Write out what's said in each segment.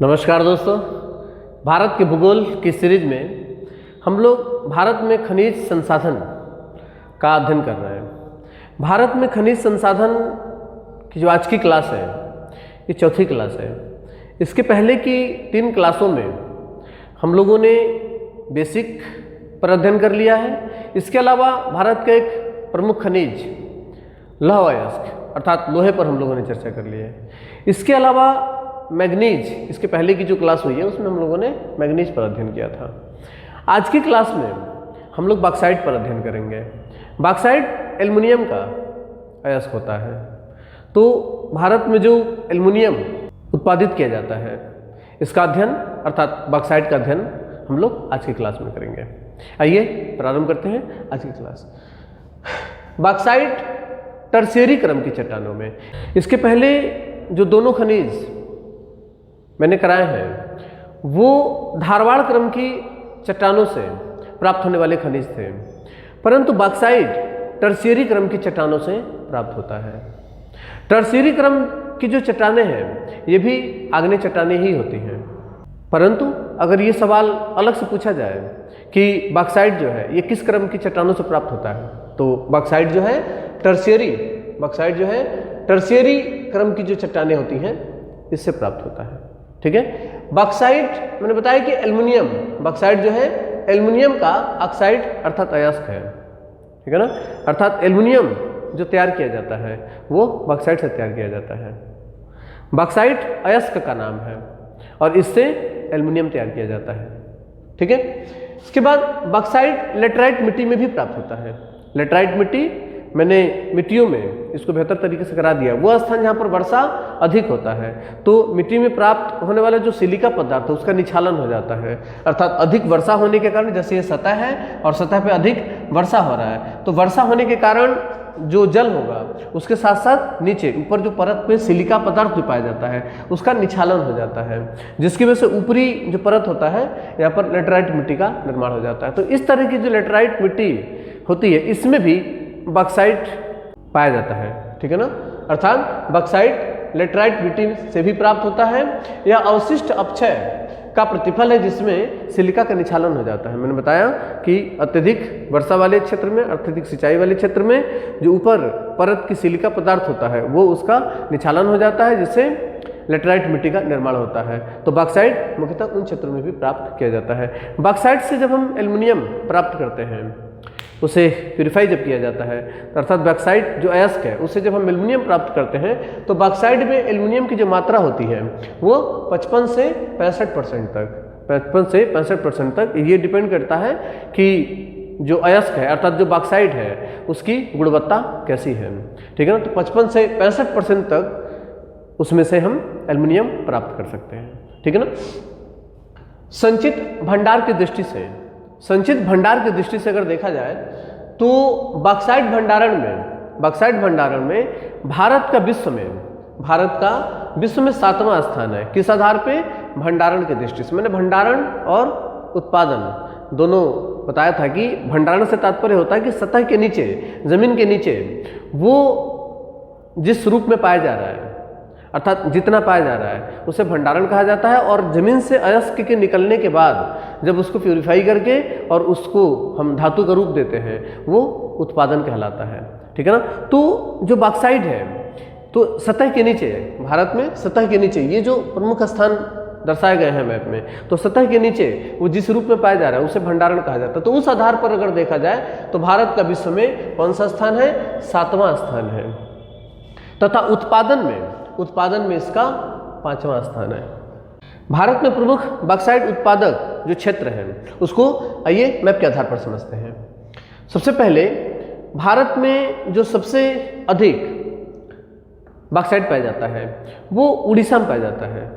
नमस्कार दोस्तों, भारत के भूगोल की सीरीज में हम लोग भारत में खनिज संसाधन का अध्ययन कर रहे हैं। भारत में खनिज संसाधन की जो आज की क्लास है ये चौथी क्लास है। इसके पहले की 3 क्लासों में हम लोगों ने बेसिक पर अध्ययन कर लिया है। इसके अलावा भारत का एक प्रमुख खनिज लौह अयस्क अर्थात लोहे पर हम लोगों ने चर्चा कर ली है। इसके अलावा मैग्नीज, इसके पहले की जो क्लास हुई है उसमें हम लोगों ने मैग्नीज पर अध्ययन किया था। आज की क्लास में हम लोग बॉक्साइट पर अध्ययन करेंगे। बॉक्साइट एल्युमिनियम का अयस्क होता है। तो भारत में जो एल्युमिनियम उत्पादित किया जाता है इसका अध्ययन अर्थात बॉक्साइट का अध्ययन हम लोग आज की क्लास में करेंगे। आइए प्रारंभ करते हैं आज की क्लास। बॉक्साइट टर्शियरी क्रम की चट्टानों में, इसके पहले जो दोनों खनिज मैंने कराए हैं वो धारवाड़ क्रम की चट्टानों से प्राप्त होने वाले खनिज थे, परंतु बॉक्साइट टर्शियरी क्रम की चट्टानों से प्राप्त होता है। टर्शियरी क्रम की जो चट्टानें हैं ये भी आग्नेय चट्टानें ही होती हैं, परंतु अगर ये सवाल अलग से पूछा जाए कि बॉक्साइट जो है ये किस क्रम की चट्टानों से प्राप्त होता है, तो बॉक्साइट जो है टर्शियरी क्रम की जो चट्टानें होती हैं इससे प्राप्त होता है। ठीक है। बॉक्साइट मैंने बताया कि एल्युमिनियम, बॉक्साइट जो है एल्युमिनियम का ऑक्साइड अर्थात अयस्क है। ठीक है ना, अर्थात एल्युमिनियम जो तैयार किया जाता है वो बॉक्साइट से तैयार किया जाता है। बॉक्साइट अयस्क का नाम है और इससे एल्युमिनियम तैयार किया जाता है। ठीक है। इसके बाद बॉक्साइट लेटराइट मिट्टी में भी प्राप्त होता है। लेटराइट मिट्टी मैंने मिट्टियों में इसको बेहतर तरीके से करा दिया, वो स्थान जहाँ पर वर्षा अधिक होता है तो मिट्टी में प्राप्त होने वाला जो सिलिका पदार्थ है उसका निछालन हो जाता है, अर्थात अधिक वर्षा होने के कारण, जैसे ये सतह है और सतह पे अधिक वर्षा हो रहा है तो वर्षा होने के कारण जो जल होगा उसके साथ साथ नीचे ऊपर जो परत पे सिलिका पदार्थ जो पाया जाता है उसका निछालन हो जाता है, जिसकी वजह से ऊपरी जो परत होता है यहाँ पर लेटराइट मिट्टी का निर्माण हो जाता है। तो इस तरह की जो लेटराइट मिट्टी होती है इसमें भी बॉक्साइट पाया जाता है। ठीक है ना, अर्थात बॉक्साइट लेटराइट मिट्टी से भी प्राप्त होता है। यह अवशिष्ट अपक्षय का प्रतिफल है जिसमें सिलिका का निछालन हो जाता है। मैंने बताया कि अत्यधिक वर्षा वाले क्षेत्र में, अत्यधिक सिंचाई वाले क्षेत्र में जो ऊपर परत की सिलिका पदार्थ होता है वो उसका निछालन हो जाता है जिससे लेटराइट मिट्टी का निर्माण होता है। तो बॉक्साइट मुख्यतः उन क्षेत्रों में भी प्राप्त किया जाता है। बॉक्साइट से जब हम एल्युमिनियम प्राप्त करते हैं उसे प्यूरिफाई जब किया जाता है अर्थात बॉक्साइट जो अयस्क है उससे जब हम एल्युमिनियम प्राप्त करते हैं तो बॉक्साइट में एल्युमिनियम की जो मात्रा होती है वो 55 से 65% तक ये डिपेंड करता है कि जो अयस्क है अर्थात जो बॉक्साइट है उसकी गुणवत्ता कैसी है। ठीक है ना, तो 55 से 65% तक उसमें से हम एल्युमिनियम प्राप्त कर सकते हैं। ठीक है ना। संचित भंडार की दृष्टि से अगर देखा जाए तो बॉक्साइट भंडारण में भारत का विश्व में 7वां स्थान है। किस आधार पे? भंडारण की दृष्टि से। मैंने भंडारण और उत्पादन दोनों बताया था कि भंडारण से तात्पर्य होता है कि सतह के नीचे, जमीन के नीचे वो जिस रूप में पाया जा रहा है अर्थात जितना पाया जा रहा है उसे भंडारण कहा जाता है, और जमीन से अयस्क के निकलने के बाद जब उसको प्यूरिफाई करके और उसको हम धातु का रूप देते हैं वो उत्पादन कहलाता है। ठीक है ना। तो जो बॉक्साइट है तो सतह के नीचे, भारत में सतह के नीचे ये जो प्रमुख स्थान दर्शाए गए हैं मैप में, तो सतह के नीचे वो जिस रूप में पाया जा रहा है उसे भंडारण कहा जाता है। तो उस आधार पर अगर देखा जाए तो भारत का विश्व में कौन सा स्थान है? 7वां स्थान है, तथा उत्पादन में इसका 5वां स्थान है। भारत में प्रमुख बॉक्साइट उत्पादक जो क्षेत्र है उसको आइए मैप के आधार पर समझते हैं। सबसे पहले भारत में जो सबसे अधिक बॉक्साइट पाया जाता है वो उड़ीसा में पाया जाता है।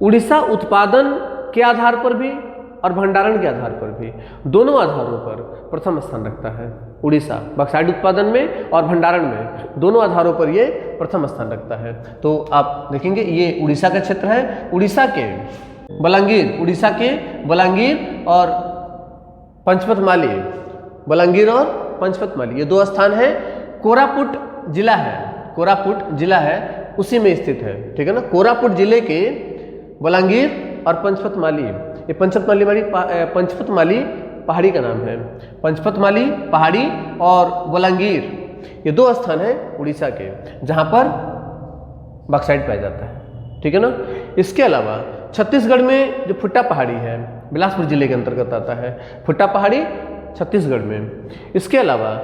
उड़ीसा उत्पादन के आधार पर भी और भंडारण के आधार पर भी, दोनों आधारों पर प्रथम स्थान रखता है। उड़ीसा बॉक्साइट उत्पादन में और भंडारण में दोनों आधारों पर ये प्रथम स्थान रखता है। तो आप देखेंगे ये उड़ीसा का क्षेत्र है। उड़ीसा के बलांगीर और पंचमतमाली ये 2 स्थान है। कोरापुट जिला है उसी में स्थित है। ठीक है ना। कोरापुट जिले के बोलांगीर और पंचपतमाली। ये पंचपतमाली पहाड़ी का नाम है। पंचपतमाली पहाड़ी और बोलांगीर, ये दो स्थान हैं उड़ीसा के जहाँ पर बॉक्साइट पाया जाता है, ठीक है ना। इसके अलावा छत्तीसगढ़ में जो फुट्टा पहाड़ी है, बिलासपुर जिले के अंतर्गत आता है फुट्टा पहाड़ी, छत्तीसगढ़ में। इसके अलावा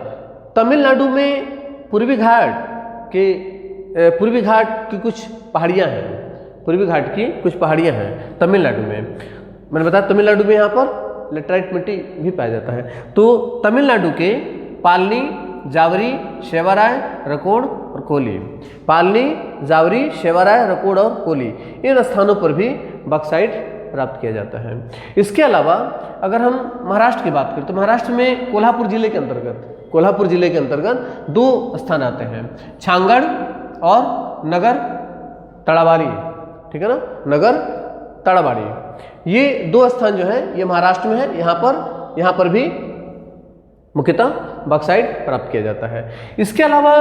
तमिलनाडु में पूर्वी घाट की कुछ पहाड़ियाँ हैं, पूर्वी घाट की कुछ पहाड़ियाँ हैं तमिलनाडु में। मैंने बताया तमिलनाडु में यहाँ पर लेटराइट मिट्टी भी पाया जाता है। तो तमिलनाडु के पालनी, जावरी, शेवाराय, रकोड़ और कोली, पालनी, जावरी, शेवाराय, रकोड़ और कोली, इन स्थानों पर भी बॉक्साइट प्राप्त किया जाता है। इसके अलावा अगर हम महाराष्ट्र की बात करें तो महाराष्ट्र में कोल्हापुर जिले के अंतर्गत दो स्थान आते हैं, छांगड़ और नगर तड़ावारी, ठीक है ना, नगर तड़ावाड़ी। ये दो स्थान जो है ये महाराष्ट्र में है। यहाँ पर भी मुख्यतः बॉक्साइट प्राप्त किया जाता है। इसके अलावा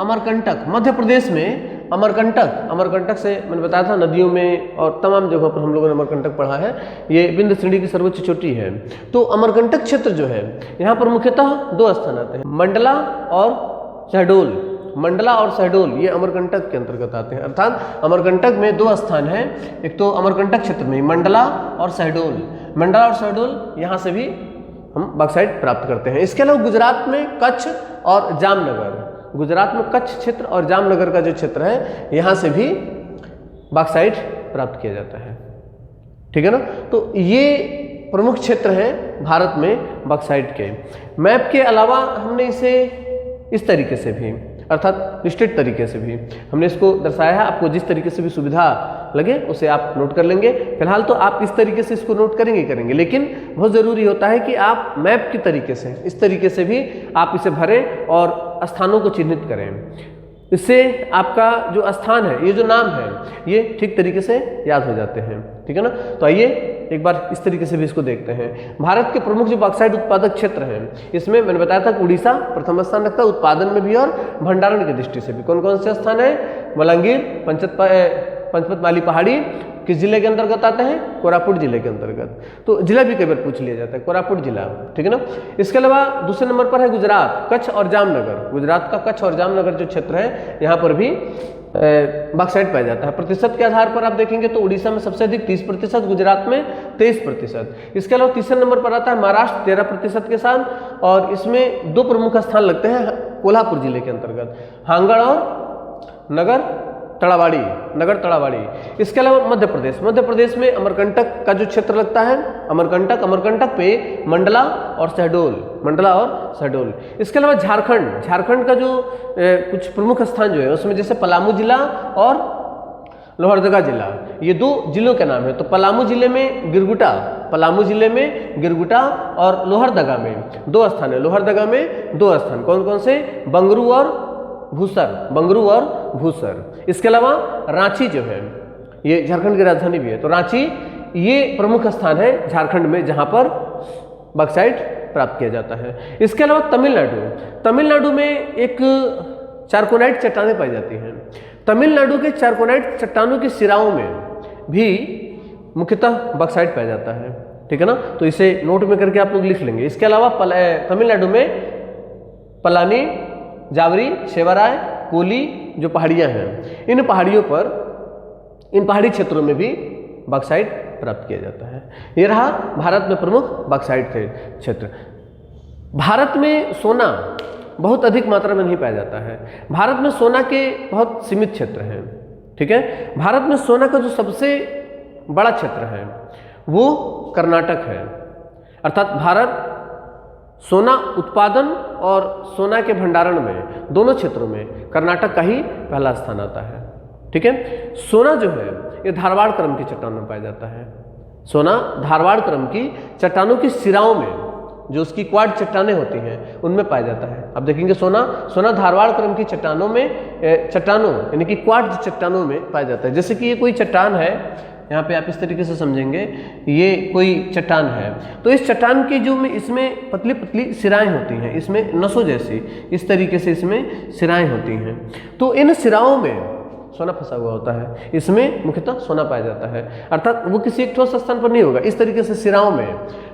अमरकंटक, मध्य प्रदेश में अमरकंटक से मैंने बताया था नदियों में और तमाम जगहों पर हम लोगों ने अमरकंटक पढ़ा है। ये विंध्य श्रेणी की सर्वोच्च चोटी है। तो अमरकंटक क्षेत्र जो है यहाँ पर मुख्यतः दो स्थान आते हैं, मंडला और शहडोल, ये अमरकंटक के अंतर्गत आते हैं। अर्थात अमरकंटक में दो स्थान हैं, एक तो अमरकंटक क्षेत्र में मंडला और शहडोल, यहाँ से भी हम बॉक्साइट प्राप्त करते हैं। इसके अलावा गुजरात में कच्छ और जामनगर का जो क्षेत्र है यहाँ से भी बॉक्साइट प्राप्त किया जाता है, ठीक है ना। तो ये प्रमुख क्षेत्र हैं भारत में बॉक्साइट के। मैप के अलावा हमने इसे इस तरीके से भी, अर्थात लिस्टेड तरीके से भी हमने इसको दर्शाया है। आपको जिस तरीके से भी सुविधा लगे उसे आप नोट कर लेंगे। फिलहाल तो आप इस तरीके से इसको नोट करेंगे, लेकिन बहुत ज़रूरी होता है कि आप मैप की तरीके से, इस तरीके से भी आप इसे भरें और स्थानों को चिन्हित करें। इससे आपका जो स्थान है, ये जो नाम है, ये ठीक तरीके से याद हो जाते हैं, ठीक है ना। तो आइए एक बार इस तरीके से भी इसको देखते हैं। भारत के प्रमुख जो बॉक्साइट उत्पादक क्षेत्र हैं, इसमें मैंने बताया था कि उड़ीसा प्रथम स्थान रखता है उत्पादन में भी और भंडारण की दृष्टि से भी। कौन कौन से स्थान है? बोलांगीर, पंचपतमाली पहाड़ी किस जिले के अंतर्गत आते हैं? कोरापुट जिले के अंतर्गत। तो जिला भी कई बार पूछ लिया जाता है, कोरापुट जिला, ठीक है ना। इसके अलावा दूसरे नंबर पर है गुजरात, कच्छ और जामनगर। गुजरात का कच्छ और जामनगर जो क्षेत्र है यहाँ पर भी बॉक्साइट पाया जाता है। प्रतिशत के आधार पर आप देखेंगे तो उड़ीसा में सबसे अधिक 30%, गुजरात में 23%। इसके अलावा तीसरे नंबर पर आता है महाराष्ट्र 13% के साथ, और इसमें दो प्रमुख स्थान लगते हैं कोल्हापुर जिले के अंतर्गत, हांगड़ और नगर तड़ावाड़ी। इसके अलावा मध्य प्रदेश में अमरकंटक का जो क्षेत्र लगता है, अमरकंटक पे मंडला और शहडोल। इसके अलावा झारखंड का जो कुछ प्रमुख स्थान जो है उसमें जैसे पलामू जिला और लोहरदगा जिला, ये दो जिलों के नाम है। तो पलामू जिले में गिरगुटा और लोहरदगा में दो स्थान है। लोहरदगा में दो स्थान कौन कौन से? बंगरू और भूसर। इसके अलावा रांची जो है ये झारखंड की राजधानी भी है, तो रांची ये प्रमुख स्थान है झारखंड में जहां पर बॉक्साइट प्राप्त किया जाता है। इसके अलावा तमिलनाडु में एक चारकोनाइट चट्टानें पाई जाती हैं। तमिलनाडु के चारकोनाइट चट्टानों की सिराओं में भी मुख्यतः बॉक्साइट पाया जाता है, ठीक है ना। तो इसे नोट में करके आप लोग लिख लेंगे। इसके अलावा तमिलनाडु में पलानी, जावरी, शेवाराय, कोली जो पहाड़ियां हैं, इन पहाड़ी क्षेत्रों में भी बॉक्साइट प्राप्त किया जाता है। ये रहा भारत में प्रमुख बॉक्साइट के क्षेत्र। भारत में सोना बहुत अधिक मात्रा में नहीं पाया जाता है। भारत में सोना के बहुत सीमित क्षेत्र हैं, ठीक है। भारत में सोना का जो सबसे बड़ा क्षेत्र है वो कर्नाटक है। अर्थात भारत सोना उत्पादन और सोना के भंडारण में दोनों क्षेत्रों में कर्नाटक का ही पहला स्थान आता है, ठीक है। सोना जो है ये धारवाड़ क्रम की चट्टानों में पाया जाता है। सोना धारवाड़ क्रम की चट्टानों की सिराओं में जो उसकी क्वाड चट्टानें होती हैं उनमें पाया जाता है। अब देखेंगे सोना धारवाड़ क्रम की चट्टानों यानी कि क्वाड चट्टानों में पाया जाता है। जैसे कि ये कोई चट्टान है, यहाँ पे आप इस तरीके से समझेंगे, ये कोई चट्टान है, तो इस चट्टान की जो इसमें पतली पतली सिराएं होती हैं, इसमें नसों जैसी इस तरीके से इसमें सिराएं होती हैं। तो इन सिराओं में सोना फंसा हुआ होता है, इसमें मुख्यतः सोना पाया जाता है, अर्थात वो किसी एक ठोस स्थान पर नहीं होगा। इस तरीके से सिराओं में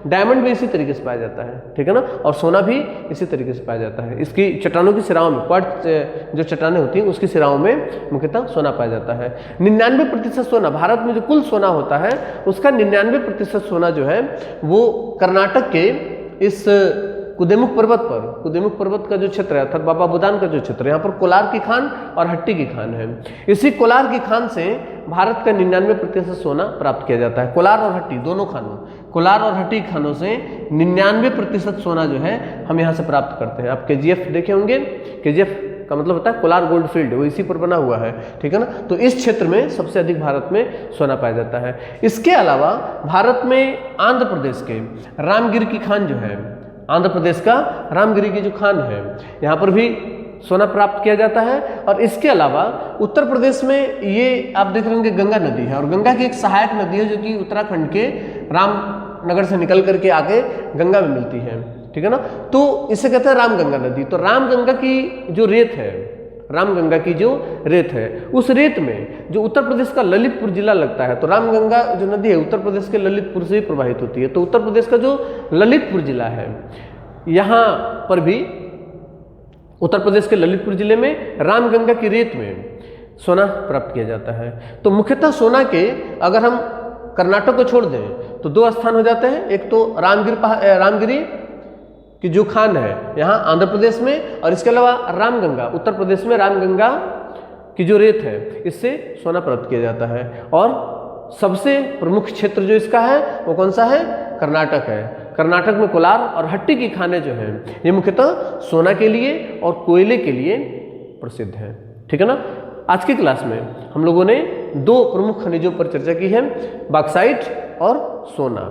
डायमंड भी इसी तरीके से पाया जाता है, ठीक है ना, और सोना भी इसी तरीके से पाया जाता है। इसकी चट्टानों की सिराओं में, क्वार्ट्ज जो चट्टानें होती हैं उसकी सिराओं में मुख्यतः सोना पाया जाता है। 99% सोना, भारत में जो कुल सोना होता है उसका 99% सोना जो है वो कर्नाटक के इस कुद्रेमुख पर्वत का जो क्षेत्र है, अर्थात बाबा बुदान का जो क्षेत्र है, यहाँ पर कोलार की खान और हट्टी की खान है। इसी कोलार की खान से भारत का 99% सोना प्राप्त किया जाता है। कोलार और हट्टी दोनों खानों, कोलार और हट्टी खानों से 99% सोना जो है हम यहाँ से प्राप्त करते हैं। आप KGF देखे होंगे, KGF का मतलब होता है कोलार गोल्ड फील्ड, वो इसी पर बना हुआ है, ठीक है ना। तो इस क्षेत्र में सबसे अधिक भारत में सोना पाया जाता है। इसके अलावा भारत में आंध्र प्रदेश के रामगिरी की खान जो है, आंध्र प्रदेश का रामगिरी की जो खान है, यहाँ पर भी सोना प्राप्त किया जाता है। और इसके अलावा उत्तर प्रदेश में ये आप देख रहे होंगे गंगा नदी है, और गंगा की एक सहायक नदी है जो कि उत्तराखंड के रामनगर से निकल करके आके गंगा में मिलती है, ठीक है ना। तो इसे कहते हैं रामगंगा नदी। तो रामगंगा की जो रेत है, रामगंगा की जो रेत है, उस रेत में जो उत्तर प्रदेश का ललितपुर जिला लगता है, तो रामगंगा जो नदी है उत्तर प्रदेश के ललितपुर से ही प्रवाहित होती है। तो उत्तर प्रदेश का जो ललितपुर जिला है, यहाँ पर भी उत्तर प्रदेश के ललितपुर जिले में रामगंगा की रेत में सोना प्राप्त किया जाता है। तो मुख्यतः सोना के अगर हम कर्नाटक को छोड़ दें तो 2 स्थान हो जाते हैं। एक तो रामगिरी की जो खान है यहाँ आंध्र प्रदेश में, और इसके अलावा रामगंगा उत्तर प्रदेश में, रामगंगा की जो रेत है इससे सोना प्राप्त किया जाता है। और सबसे प्रमुख क्षेत्र जो इसका है वो कौन सा है? कर्नाटक है। कर्नाटक में कोलार और हट्टी की खानें जो हैं ये मुख्यतः सोना के लिए और कोयले के लिए प्रसिद्ध हैं, ठीक है ना। आज की क्लास में हम लोगों ने 2 प्रमुख खनिजों पर चर्चा की है, बॉक्साइट और सोना,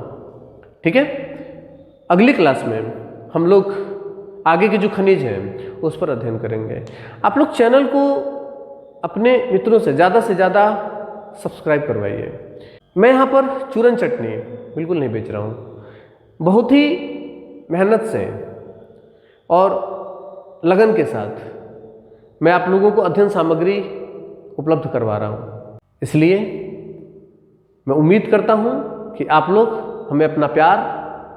ठीक है। अगली क्लास में हम लोग आगे के जो खनिज हैं उस पर अध्ययन करेंगे। आप लोग चैनल को अपने मित्रों से ज़्यादा सब्सक्राइब करवाइए। मैं यहाँ पर चूरन चटनी बिल्कुल नहीं बेच रहा हूँ, बहुत ही मेहनत से और लगन के साथ मैं आप लोगों को अध्ययन सामग्री उपलब्ध करवा रहा हूँ। इसलिए मैं उम्मीद करता हूँ कि आप लोग हमें अपना प्यार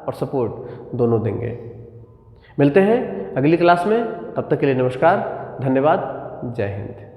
और सपोर्ट दोनों देंगे। मिलते हैं अगली क्लास में, तब तक के लिए नमस्कार, धन्यवाद, जय हिंद।